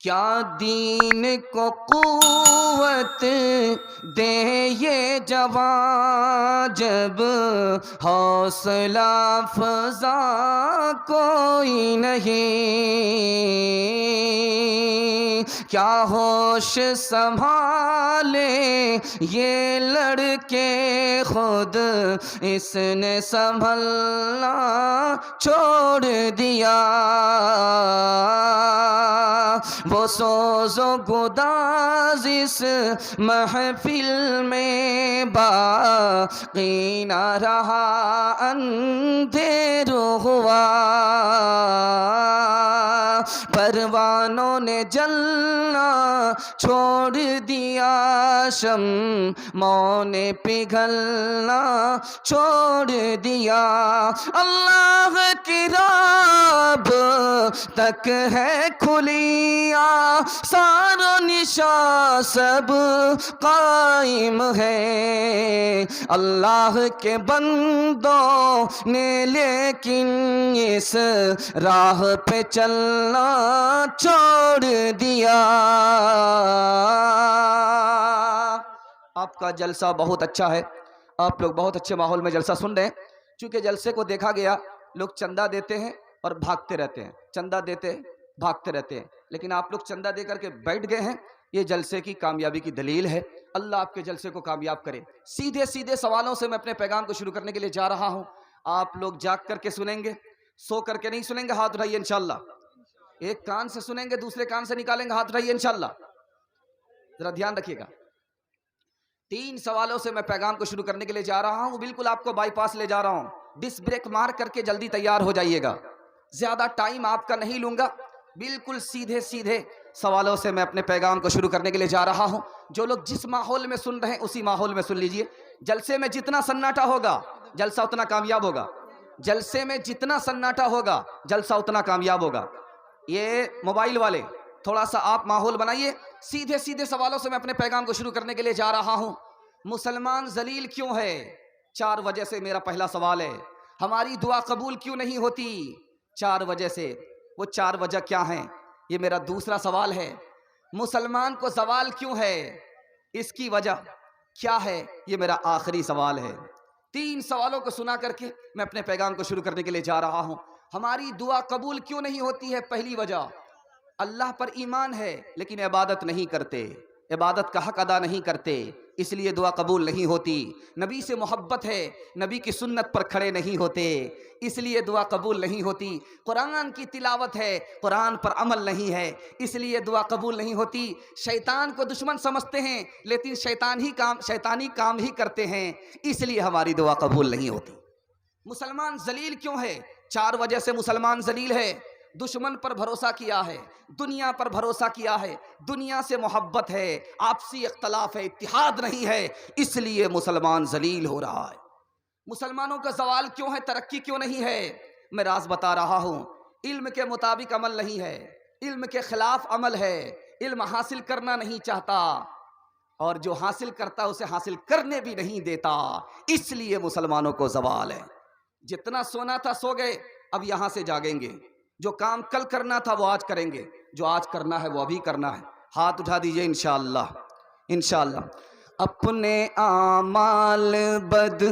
کیا دین کو قوت دے یہ جوان جب حوصلہ افزا کوئی نہیں؟ کیا ہوش سنبھالے یہ لڑکے خود اس نے سنبھلنا چھوڑ دیا۔ وہ سوز و گداز اس محفل میں باقی نہ رہا، اندھیر ہوا۔ پروانوں نے جلنا چھوڑ دیا، شمعوں نے پگھلنا چھوڑ دیا۔ اللہ کی رب تک ہے کھلی، آثار و نشاں سب قائم ہے۔ اللہ کے بندوں نے لیکن اس راہ پہ چلنا چھوڑ دیا۔ آپ کا جلسہ بہت اچھا ہے، آپ لوگ بہت اچھے ماحول میں جلسہ سن رہے ہیں۔ چونکہ جلسے کو دیکھا گیا لوگ چندہ دیتے ہیں اور بھاگتے رہتے ہیں، چندہ دیتے ہیں بھاگتے رہتے ہیں، لیکن آپ لوگ چندہ دے کر کے بیٹھ گئے ہیں، یہ جلسے کی کامیابی کی دلیل ہے۔ اللہ آپ کے جلسے کو کامیاب کرے۔ سیدھے سیدھے سوالوں سے میں اپنے پیغام کو شروع کرنے کے لیے جا رہا ہوں۔ آپ لوگ جاگ کر کے سنیں گے، سو کر کے نہیں سنیں گے؟ ہاتھ اٹھائیے انشاءاللہ۔ ایک کان سے سنیں گے، دوسرے کان سے نکالیں گے؟ ہاتھ اٹھائیے انشاءاللہ۔ ذرا دھیان رکھیے گا۔ 3 سوالوں سے میں پیغام کو شروع کرنے کے لیے جا رہا ہوں، بالکل آپ کو بائی پاس لے جا رہا ہوں۔ ڈس بریک مار کر کے جلدی تیار ہو جائیے گا، زیادہ ٹائم آپ کا نہیں لوں گا۔ بالکل سیدھے سیدھے سوالوں سے میں اپنے پیغام کو شروع کرنے کے لیے جا رہا ہوں۔ جو لوگ جس ماحول میں سن رہے ہیں اسی ماحول میں سن لیجئے۔ جلسے میں جتنا سناٹا ہوگا جلسہ اتنا کامیاب ہوگا، جلسے میں جتنا سناٹا ہوگا جلسہ اتنا کامیاب ہوگا۔ یہ موبائل والے تھوڑا سا آپ ماحول بنائیے۔ سیدھے سیدھے سوالوں سے میں اپنے پیغام کو شروع کرنے کے لیے جا رہا ہوں۔ مسلمان ذلیل کیوں ہے؟ 4 وجہ سے میرا پہلا سوال ہے۔ ہماری دعا قبول کیوں نہیں ہوتی؟ 4 وجہ سے۔ وہ 4 وجہ کیا ہیں؟ یہ میرا دوسرا سوال ہے۔ مسلمان کو زوال کیوں ہے؟ اس کی وجہ کیا ہے؟ یہ میرا آخری سوال ہے۔ 3 سوالوں کو سنا کر کے میں اپنے پیغام کو شروع کرنے کے لیے جا رہا ہوں۔ ہماری دعا قبول کیوں نہیں ہوتی ہے؟ پہلی وجہ، اللہ پر ایمان ہے لیکن عبادت نہیں کرتے، عبادت کا حق ادا نہیں کرتے، اس لیے دعا قبول نہیں ہوتی۔ نبی سے محبت ہے، نبی کی سنت پر کھڑے نہیں ہوتے، اس لیے دعا قبول نہیں ہوتی۔ قرآن کی تلاوت ہے، قرآن پر عمل نہیں ہے، اس لیے دعا قبول نہیں ہوتی۔ شیطان کو دشمن سمجھتے ہیں لیکن شیطانی کام ہی کرتے ہیں، اس لیے ہماری دعا قبول نہیں ہوتی۔ مسلمان ذلیل کیوں ہے؟ 4 وجہ سے مسلمان ذلیل ہے۔ دشمن پر بھروسہ کیا ہے، دنیا پر بھروسہ کیا ہے، دنیا سے محبت ہے، آپسی اختلاف ہے، اتحاد نہیں ہے، اس لیے مسلمان ذلیل ہو رہا ہے۔ مسلمانوں کا زوال کیوں ہے؟ ترقی کیوں نہیں ہے؟ میں راز بتا رہا ہوں۔ علم کے مطابق عمل نہیں ہے، علم کے خلاف عمل ہے، علم حاصل کرنا نہیں چاہتا، اور جو حاصل کرتا اسے حاصل کرنے بھی نہیں دیتا، اس لیے مسلمانوں کو زوال ہے۔ جتنا سونا تھا سو گئے، اب یہاں سے جاگیں گے۔ جو کام کل کرنا تھا وہ آج کریں گے، جو آج کرنا ہے وہ ابھی کرنا ہے۔ ہاتھ اٹھا دیجئے انشاءاللہ، انشاءاللہ۔ اپنے اعمال بد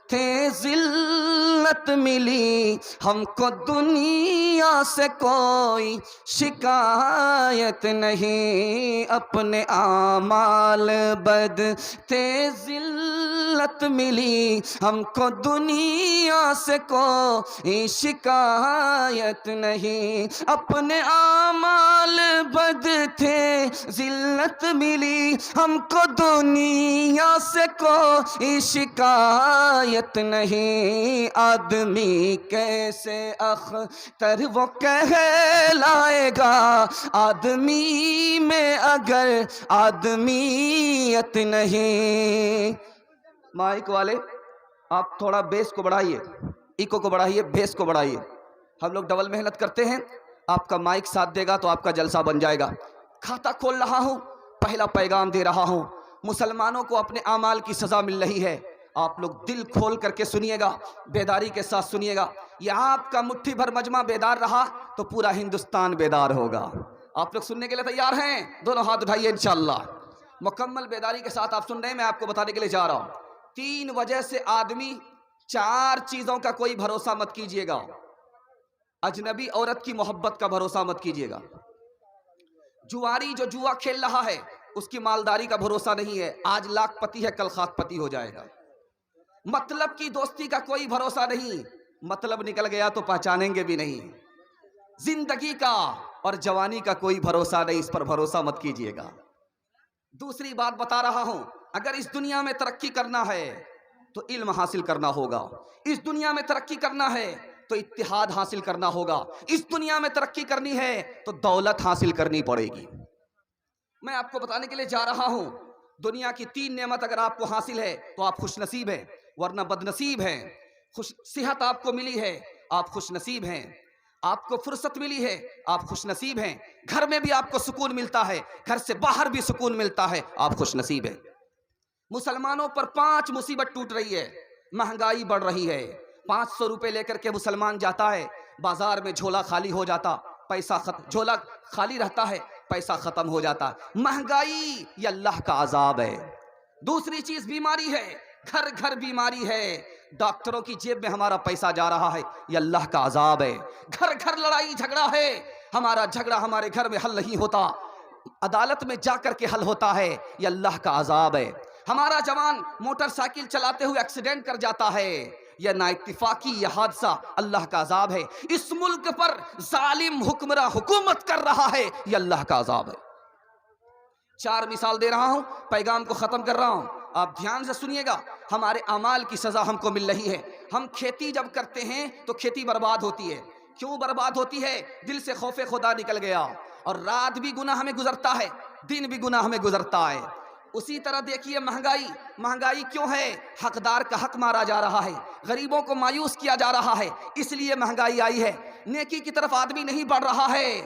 تھے، ذلت ملی ہم کو دنیا سے کوئی شکایت نہیں۔ اپنے اعمال بد تھے، ذلت ملی ہم کو دنیا سے کوئی شکایت نہیں۔ اپنے اعمال بد تھے، ذلت ملی ہم کو دنیا سے کوئی شکایت نہیں۔ آدمی کیسے اختر وہ کہلائے گا، آدمی میں اگر آدمیت نہیں۔ مائک والے آپ تھوڑا بیس کو بڑھائیے، ایکو کو بڑھائیے، بیس کو بڑھائیے۔ ہم لوگ ڈبل محنت کرتے ہیں، آپ کا مائک ساتھ دے گا تو آپ کا جلسہ بن جائے گا۔ کھاتا کھول رہا ہوں، پہلا پیغام دے رہا ہوں۔ مسلمانوں کو اپنے اعمال کی سزا مل رہی ہے، آپ لوگ دل کھول کر کے سنیے گا، بیداری کے ساتھ سنیے گا۔ یہاں آپ کا مٹھی بھر مجمع بیدار رہا تو پورا ہندوستان بیدار ہوگا۔ آپ لوگ سننے کے لیے تیار ہیں؟ دونوں ہاتھ اٹھائیے انشاءاللہ. مکمل بیداری کے ساتھ آپ سن رہے ہیں. میں آپ کو بتانے کے لیے جا رہا ہوں 3 وجہ سے آدمی 4 چیزوں کا کوئی بھروسہ مت کیجیے گا. اجنبی عورت کی محبت کا بھروسہ مت کیجیے گا. جواری جو جوا کھیل رہا ہے اس کی مالداری کا بھروسہ نہیں ہے. آج لاکھ پتی ہے کل خاک پتی ہو جائے گا. مطلب کی دوستی کا کوئی بھروسہ نہیں. مطلب نکل گیا تو پہچانیں گے بھی نہیں. زندگی کا اور جوانی کا کوئی بھروسہ نہیں. اس پر بھروسہ مت کیجیے گا. دوسری بات بتا رہا ہوں, اگر اس دنیا میں ترقی کرنا ہے تو علم حاصل کرنا ہوگا. اس دنیا میں ترقی کرنا ہے تو اتحاد حاصل کرنا ہوگا. اس دنیا میں ترقی کرنی ہے تو دولت حاصل کرنی پڑے گی. میں آپ کو بتانے کے لیے جا رہا ہوں, دنیا کی 3 نعمت اگر آپ کو حاصل ہے تو آپ خوش نصیب ہیں, ورنہ بد نصیب ہیں. صحت آپ کو ملی ہے, آپ خوش نصیب ہیں. آپ کو فرصت ملی ہے, آپ خوش نصیب ہیں. گھر میں بھی آپ کو سکون ملتا ہے, گھر سے باہر بھی سکون ملتا ہے, آپ خوش نصیب ہیں. مسلمانوں پر 5 مصیبت ٹوٹ رہی ہے. مہنگائی بڑھ رہی ہے. 500 روپے لے کر کے مسلمان جاتا ہے بازار میں, جھولا خالی ہو جاتا, جھولا خالی رہتا ہے, پیسہ ختم ہو جاتا. مہنگائی یہ اللہ کا عذاب ہے. دوسری چیز بیماری ہے, گھر گھر بیماری ہے. ڈاکٹروں کی جیب میں ہمارا پیسہ جا رہا ہے, یہ اللہ کا عذاب ہے. گھر گھر لڑائی جھگڑا ہے, ہمارا جھگڑا ہمارے گھر میں حل نہیں ہوتا, عدالت میں جا کر کے حل ہوتا ہے, یہ اللہ کا عذاب ہے. ہمارا جوان موٹر سائیکل چلاتے ہوئے ایکسیڈنٹ کر جاتا ہے, یہ نا اتفاقی یہ حادثہ اللہ کا عذاب ہے. اس ملک پر ظالم حکمراں حکومت کر رہا ہے, یہ اللہ کا عذاب ہے. 4 مثال دے رہا ہوں, پیغام کو ختم کر رہا ہوں, آپ دھیان سے سنیے گا. ہمارے اعمال کی سزا ہم کو مل رہی ہے. ہم کھیتی جب کرتے ہیں تو کھیتی برباد ہوتی ہے. کیوں برباد ہوتی ہے؟ دل سے خوف خدا نکل گیا, اور رات بھی گناہ ہمیں گزرتا ہے, دن بھی گناہ ہمیں گزرتا ہے. اسی طرح دیکھیے مہنگائی کیوں ہے؟ حقدار کا حق مارا جا رہا ہے, غریبوں کو مایوس کیا جا رہا ہے, اس لیے مہنگائی آئی ہے. نیکی کی طرف آدمی نہیں بڑھ رہا ہے.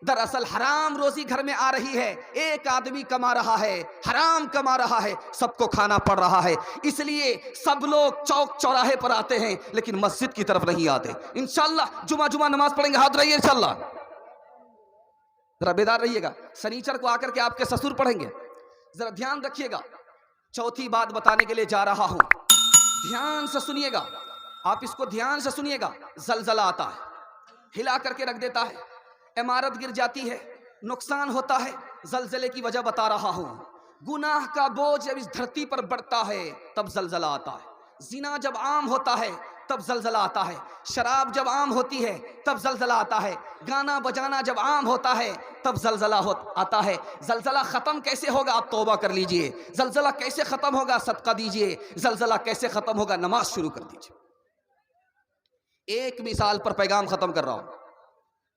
دراصل حرام روزی گھر میں آ رہی ہے. ایک آدمی کما رہا ہے, حرام کما رہا ہے, سب کو کھانا پڑ رہا ہے. اس لیے سب لوگ چوک چوراہے پر آتے ہیں لیکن مسجد کی طرف نہیں آتے. انشاءاللہ جمعہ نماز پڑھیں گے, ہاتھ رہیے انشاءاللہ. ذرا بیدار رہیے گا. سنیچر کو آ کر کے آپ کے سسر پڑھیں گے, ذرا دھیان رکھیے گا. چوتھی بات بتانے کے لیے جا رہا ہوں, دھیان سے سنیے گا. آپ اس کو دھیان سے سنیے گا. زلزلہ آتا ہے, ہلا کر کے رکھ دیتا ہے, عمارت گر جاتی ہے, نقصان ہوتا ہے. زلزلے کی وجہ بتا رہا ہوں. گناہ کا بوجھ جب اس دھرتی پر بڑھتا ہے تب زلزلہ آتا ہے. زنا جب عام ہوتا ہے تب زلزلہ آتا ہے. شراب جب عام ہوتی ہے تب زلزلہ آتا ہے. گانا بجانا جب عام ہوتا ہے تب زلزلہ آتا ہے. زلزلہ ختم کیسے ہوگا؟ آپ توبہ کر لیجئے. زلزلہ کیسے ختم ہوگا؟ صدقہ دیجئے. زلزلہ کیسے ختم ہوگا؟ نماز شروع کر دیجئے. ایک مثال پر پیغام ختم کر رہا ہوں.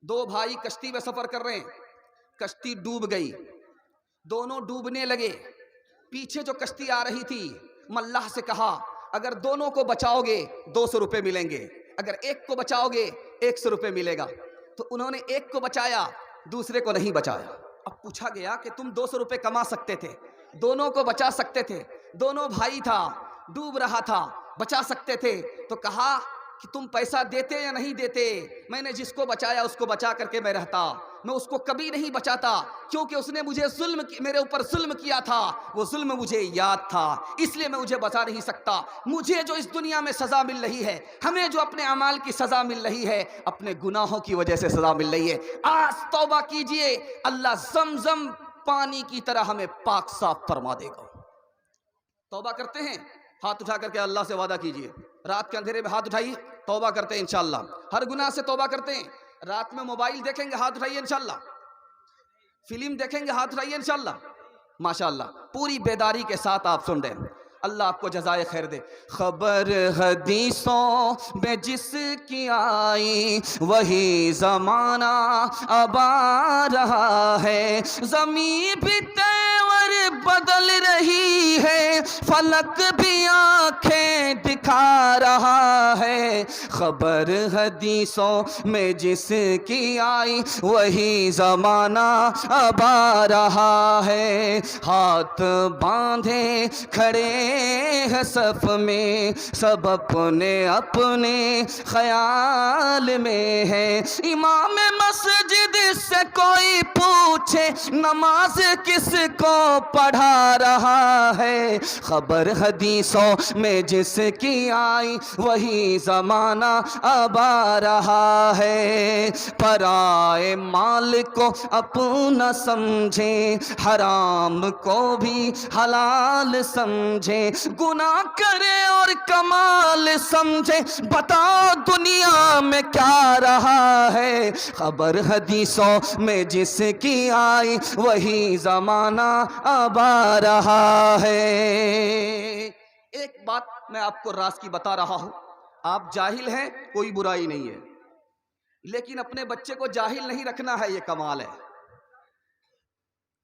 2 بھائی کشتی میں سفر کر رہے ہیں, کشتی ڈوب گئی, دونوں ڈوبنے لگے. پیچھے جو کشتی آ رہی تھی, ملاح سے کہا اگر دونوں کو بچاؤ گے 200 روپے ملیں گے, اگر ایک کو بچاؤ گے 100 روپے ملے گا. تو انہوں نے ایک کو بچایا, دوسرے کو نہیں بچایا. اب پوچھا گیا کہ تم 200 روپے کما سکتے تھے, دونوں کو بچا سکتے تھے, دونوں بھائی تھا, ڈوب رہا تھا, بچا سکتے تھے, تو کہا کہ تم پیسہ دیتے یا نہیں دیتے؟ میں نے جس کو بچایا اس کو بچا کر کے میں رہتا, میں اس کو کبھی نہیں بچاتا, کیونکہ اس نے مجھے میرے اوپر ظلم کیا تھا. وہ ظلم مجھے یاد تھا, اس لیے میں مجھے بچا نہیں سکتا. مجھے جو اس دنیا میں سزا مل رہی ہے, ہمیں جو اپنے اعمال کی سزا مل رہی ہے, اپنے گناہوں کی وجہ سے سزا مل رہی ہے. آج توبہ کیجئے, اللہ زمزم پانی کی طرح ہمیں پاک صاف فرما دے گا. توبہ کرتے ہیں, ہاتھ اٹھا کر کے اللہ سے وعدہ کیجئے. رات کے اندھیرے میں ہاتھ اٹھائیے, توبہ کرتے ہیں انشاءاللہ. ہر گناہ سے توبہ کرتے ہیں. رات میں موبائل دیکھیں گے, ہاتھ اٹھائیے انشاءاللہ. فلم دیکھیں گے, ہاتھ اٹھائیے انشاءاللہ. ماشاءاللہ پوری بیداری کے ساتھ آپ سن رہے ہیں. اللہ آپ کو جزائے خیر دے. خبر حدیثوں میں جس کی آئی وہی زمانہ اب آ رہا ہے. زمین بھی تیور بدل رہی ہے, فلک بھی آنکھیں دکھا رہا ہے. خبر حدیثوں میں جس کی آئی وہی زمانہ اب آ رہا ہے. ہاتھ باندھے کھڑے ہے صف میں, سب اپنے اپنے خیال میں ہے. امام مسجد سے کوئی پوچھ پوچھے نماز کس کو پڑھا رہا ہے، خبر حدیثوں میں جس کی آئی وہی زمانہ اب آ رہا ہے، پرائے مال کو اپنا سمجھے، حرام کو بھی حلال سمجھے، گناہ کرے اور کمال سمجھے، بتا دنیا میں کیا رہا ہے، خبر حدیثوں میں جس کی آئی وہی زمانہ اب آ رہا ہے۔ ایک بات میں آپ کو راز کی بتا رہا ہوں، آپ جاہل ہیں کوئی برائی نہیں ہے، لیکن اپنے بچے کو جاہل نہیں رکھنا ہے، یہ کمال ہے۔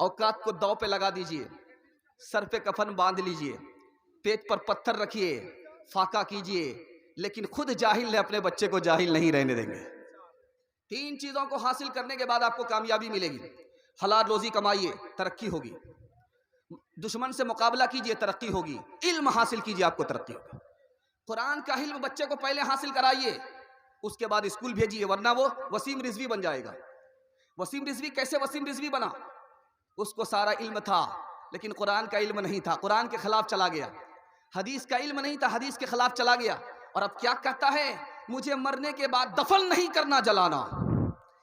اوقات کو داؤ پہ لگا دیجئے، سر پہ کفن باندھ لیجئے، پیٹ پر پتھر رکھیے، فاقہ کیجئے، لیکن خود جاہل ہے، اپنے بچے کو جاہل نہیں رہنے دیں گے۔ 3 چیزوں کو حاصل کرنے کے بعد آپ کو کامیابی ملے گی۔ حلال روزی کمائیے، ترقی ہوگی، دشمن سے مقابلہ کیجئے، ترقی ہوگی، علم حاصل کیجئے، آپ کو ترقی ہوگی۔ قرآن کا علم بچے کو پہلے حاصل کرائیے، اس کے بعد اسکول بھیجیے، ورنہ وہ وسیم رضوی بن جائے گا۔ وسیم رضوی کیسے وسیم رضوی بنا؟ اس کو سارا علم تھا لیکن قرآن کا علم نہیں تھا، قرآن کے خلاف چلا گیا۔ حدیث کا علم نہیں تھا، حدیث کے خلاف چلا گیا، اور اب کیا کہتا ہے، مجھے مرنے کے بعد دفن نہیں کرنا، جلانا،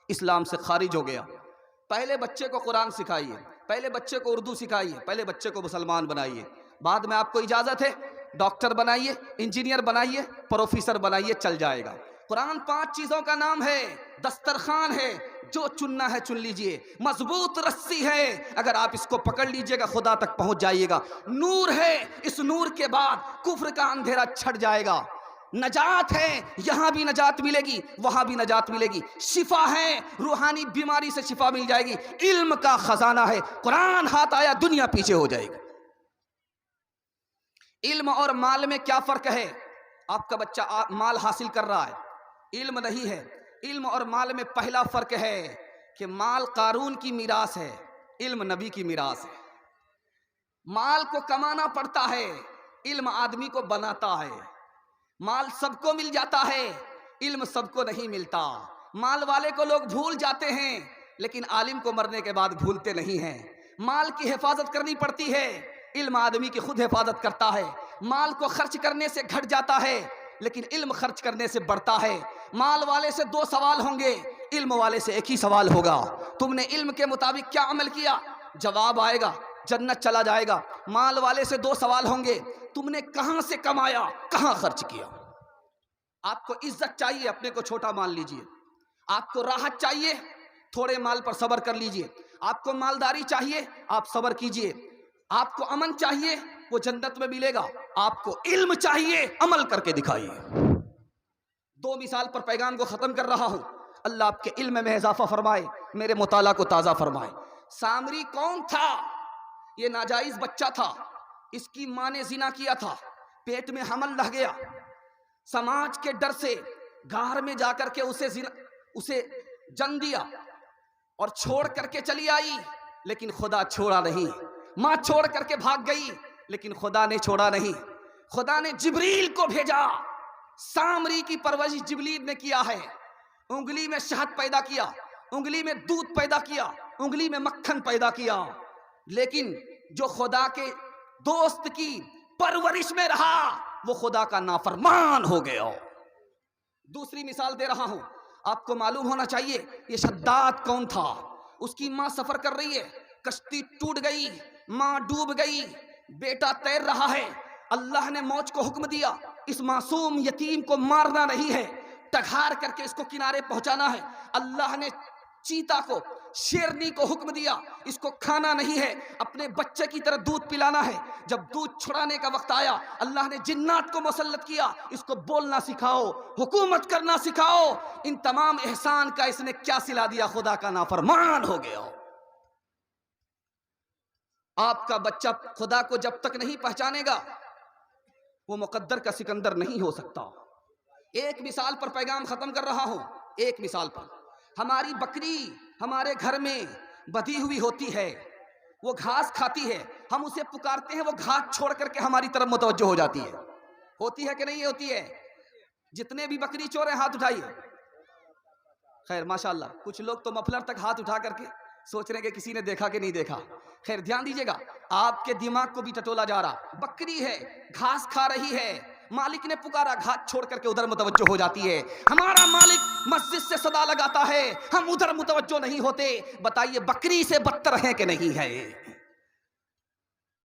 اسلام سے خارج ہو گیا۔ پہلے بچے کو قرآن سکھائیے، پہلے بچے کو اردو سکھائیے، پہلے بچے کو مسلمان بنائیے، بعد میں آپ کو اجازت ہے ڈاکٹر بنائیے، انجینئر بنائیے، پروفیسر بنائیے، چل جائے گا۔ قرآن 5 چیزوں کا نام ہے، دسترخوان ہے، جو چننا ہے چن لیجئے، مضبوط رسی ہے، اگر آپ اس کو پکڑ لیجئے گا خدا تک پہنچ جائیے گا، نور ہے، اس نور کے بعد کفر کا اندھیرا چھٹ جائے گا، نجات ہے، یہاں بھی نجات ملے گی، وہاں بھی نجات ملے گی، شفا ہے، روحانی بیماری سے شفا مل جائے گی، علم کا خزانہ ہے، قرآن ہاتھ آیا دنیا پیچھے ہو جائے گی۔ علم اور مال میں کیا فرق ہے؟ آپ کا بچہ مال حاصل کر رہا ہے، علم نہیں ہے۔ علم اور مال میں پہلا فرق ہے کہ مال قارون کی میراث ہے، علم نبی کی میراث ہے۔ مال کو کمانا پڑتا ہے، علم آدمی کو بناتا ہے۔ مال سب کو مل جاتا ہے، علم سب کو نہیں ملتا۔ مال والے کو لوگ بھول جاتے ہیں لیکن عالم کو مرنے کے بعد بھولتے نہیں ہیں۔ مال کی حفاظت کرنی پڑتی ہے، علم آدمی کی خود حفاظت کرتا ہے۔ مال کو خرچ کرنے سے گھٹ جاتا ہے لیکن علم خرچ کرنے سے بڑھتا ہے۔ مال والے سے 2 سوال ہوں گے، علم والے سے ایک ہی سوال ہوگا، تم نے علم کے مطابق کیا عمل کیا؟ جواب آئے گا جنت چلا جائے گا۔ مال والے سے 2 سوال ہوں گے، تم نے کہاں سے کمایا، کہاں خرچ کیا؟ آپ کو عزت چاہیے، اپنے کو چھوٹا مان لیجئے۔ آپ کو راحت چاہیے، تھوڑے مال پر صبر کر لیجئے۔ آپ کو مالداری چاہیے، آپ صبر کیجئے۔ آپ کو امن چاہیے، وہ جنت میں ملے گا۔ آپ کو علم چاہیے، عمل کر کے دکھائیے۔ 2 مثال پر پیغام کو ختم کر رہا ہوں، اللہ آپ کے علم میں اضافہ فرمائے، میرے مطالعہ کو تازہ فرمائے۔ سامری کون تھا؟ یہ ناجائز بچہ تھا، اس کی ماں نے زنا کیا تھا، پیٹ میں حمل رہ گیا، سماج کے ڈر سے گھر میں جا کر کے اسے جن دیا اور چھوڑ کر کے چلی آئی، لیکن خدا چھوڑا نہیں۔ ماں چھوڑ کر کے بھاگ گئی لیکن خدا نے چھوڑا نہیں، خدا نے جبریل کو بھیجا۔ سامری کی پرورش جبریل نے کیا ہے، انگلی میں شہد پیدا کیا، انگلی میں دودھ پیدا کیا، انگلی میں مکھن پیدا کیا، لیکن جو خدا کے دوست کی پرورش میں رہا وہ خدا کا نافرمان ہو گیا۔ دوسری مثال دے رہا ہوں، آپ کو معلوم ہونا چاہیے یہ شداد کون تھا۔ اس کی ماں سفر کر رہی ہے، کشتی ٹوٹ گئی، ماں ڈوب گئی، بیٹا تیر رہا ہے، اللہ نے موج کو حکم دیا اس معصوم یتیم کو مارنا نہیں ہے، ٹگھار کر کے اس کو کنارے پہنچانا ہے۔ اللہ نے چیتا کو، شیرنی کو حکم دیا اس کو کھانا نہیں ہے، اپنے بچے کی طرح دودھ پلانا ہے۔ جب دودھ چھڑانے کا وقت آیا اللہ نے جنات کو مسلط کیا، اس کو بولنا سکھاؤ، حکومت کرنا سکھاؤ۔ ان تمام احسان کا اس نے کیا صلہ دیا؟ خدا کا نافرمان ہو گیا۔ آپ کا بچہ خدا کو جب تک نہیں پہچانے گا وہ مقدر کا سکندر نہیں ہو سکتا۔ ایک مثال پر پیغام ختم کر رہا ہوں، ایک مثال پر۔ ہماری بکری ہمارے گھر میں بدھی ہوئی ہوتی ہے، وہ گھاس کھاتی ہے، ہم اسے پکارتے ہیں، وہ گھاس چھوڑ کر کے ہماری طرف متوجہ ہو جاتی ہے۔ ہوتی ہے کہ نہیں ہوتی ہے؟ جتنے بھی بکری چور ہیں ہاتھ اٹھائیے۔ خیر ماشاءاللہ، کچھ لوگ تو مفلر تک ہاتھ اٹھا کر کے سوچ رہے ہیں کہ کسی نے دیکھا کہ نہیں دیکھا. خیر دھیان دیجیے گا, آپ کے دماغ کو بھی ٹٹولا جا رہا. بکری ہے, گھاس کھا رہی ہے, مالک نے پکارا, گھاس چھوڑ کر کے ادھر متوجہ ہو جاتی ہے. ہمارا مالک مسجد سے صدا لگاتا ہے, ہم ادھر متوجہ نہیں ہوتے. بتائیے بکری سے بدتر ہیں کہ نہیں ہے؟